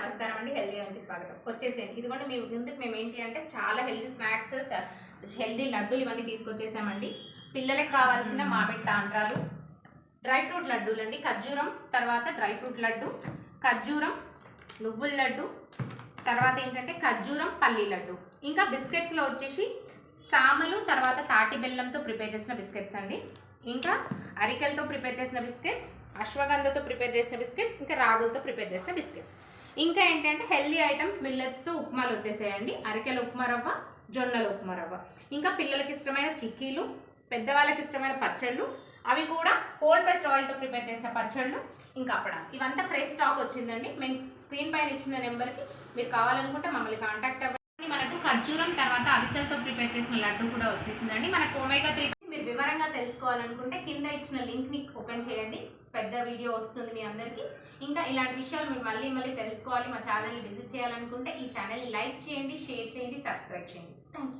నమస్కారం అండి. హెల్దీ లైఫ్కి స్వాగతం. వచ్చేసేయండి. ఇదిగోండి మీ ముందుకు మేము ఏంటి అంటే చాలా హెల్దీ స్నాక్స్, హెల్దీ లడ్డూలు ఇవన్నీ తీసుకొచ్చేసామండి. పిల్లలకు కావాల్సిన మామిడి తాండ్రాలు, డ్రై ఫ్రూట్ లడ్డూలు అండి. ఖర్జూరం తర్వాత డ్రై ఫ్రూట్ లడ్డు, ఖర్జూరం నువ్వుల లడ్డు, తర్వాత ఏంటంటే ఖర్జూరం పల్లీ లడ్డు. ఇంకా బిస్కెట్స్లో వచ్చేసి సామలు తర్వాత తాటి బెల్లంతో ప్రిపేర్ చేసిన బిస్కెట్స్ అండి. ఇంకా అరికెలతో ప్రిపేర్ చేసిన బిస్కెట్స్, అశ్వగంధతో ప్రిపేర్ చేసిన బిస్కెట్స్, ఇంకా రాగులతో ప్రిపేర్ చేసిన బిస్కెట్స్. ఇంకా ఏంటంటే హెల్దీ ఐటమ్స్ మిల్లెట్స్తో ఉప్మాలు వచ్చేసాయండి. అరికెల ఉప్మా రవ్వ, జొన్నల ఉప్మా రవ్వ. ఇంకా పిల్లలకి ఇష్టమైన చిక్కీలు, పెద్దవాళ్ళకి ఇష్టమైన పచ్చళ్ళు, అవి కూడా కోల్డ్ ప్రెస్డ్ ఆయిల్తో ప్రిపేర్ చేసిన పచ్చళ్ళు, ఇంకా అప్పడాలు. ఇవంతా ఫ్రెష్ స్టాక్ వచ్చిందండి. మేము స్క్రీన్ పైన ఇచ్చిన నెంబర్కి మీరు కావాలనుకుంటే మమ్మల్ని కాంటాక్ట్ అవ్వండి. మనకు ఖర్జూరం తర్వాత అవిసెలతో ప్రిపేర్ చేసిన లడ్డు కూడా వచ్చేసిందండి. మనకు ఒమేగా 3 మీరు వివరంగా తెలుసుకోవాలనుకుంటే కింద ఇచ్చిన లింక్ని ఓపెన్ చేయండి. పెద్ద వీడియో వస్తుంది మీ అందరికీ. ఇంకా ఇలాంటి విషయాలు మీరు మళ్ళీ తెలుసుకోవాలి, మా ఛానల్ని విజిట్ చేయాలనుకుంటే ఈ ఛానల్ని లైక్ చేయండి, షేర్ చేయండి, సబ్స్క్రైబ్ చేయండి. Thank you.